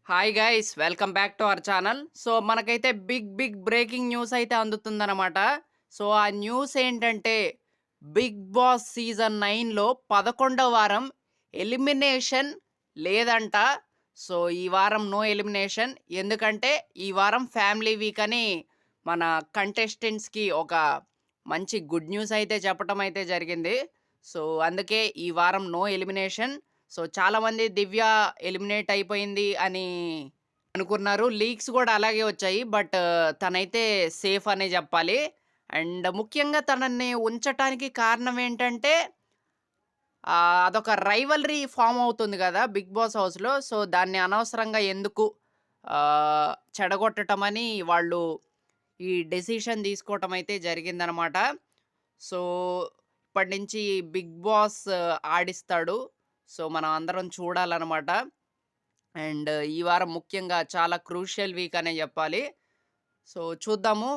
Hi guys welcome back to our channel. So మనకైతే big breaking news అయితే అందుతుందన్నమాట. So ఆ news ఏంటంటే big boss season 9లో 11వ వారం elimination లేదంట. సో ఈ వారం నో ఎలిమినేషన్. ఎందుకంటే ఈ వారం ఫ్యామిలీ వీక్ అని మన కంటెస్టెంట్స్‌కి ఒక మంచి గుడ్ న్యూస్ అయితే చెప్పటం అయితే జరిగింది. సో అందుకే ఈ వారం నో ఎలిమినేషన్. సో చాలామంది దివ్య ఎలిమినేట్ అయిపోయింది అని అనుకున్నారు. లీక్స్ గూడా అలాగే వచ్చాయి. బట్ తనైతే సేఫ్ అనే జెప్పాలి. అండ్ ముఖ్యంగా తనని ఉంచటానికి కారణం ఏంటంటే అదొక రైవల్రీ ఫార్మ్ అవుతుంది గదా! 'బిగ్ బాస్' హౌస్‌లో. సో దాన్ని అనవసరంగా ఎందుకు చెడగొట్టటమని వాళ్ళు ఈ డెసిషన్ తీసుకోవటం అయితే జరిగిందనమాట. సో ఇప్పటి నుంచి 'బిగ్ బాస్' ఆడిస్తాడు. సో మనం అందరం చూడాలనమాట. అండ్ ఈ వారం ముఖ్యంగా చాలా క్రూషియల్ వీక్ అనే జెప్పాలి. సో చూద్దాము.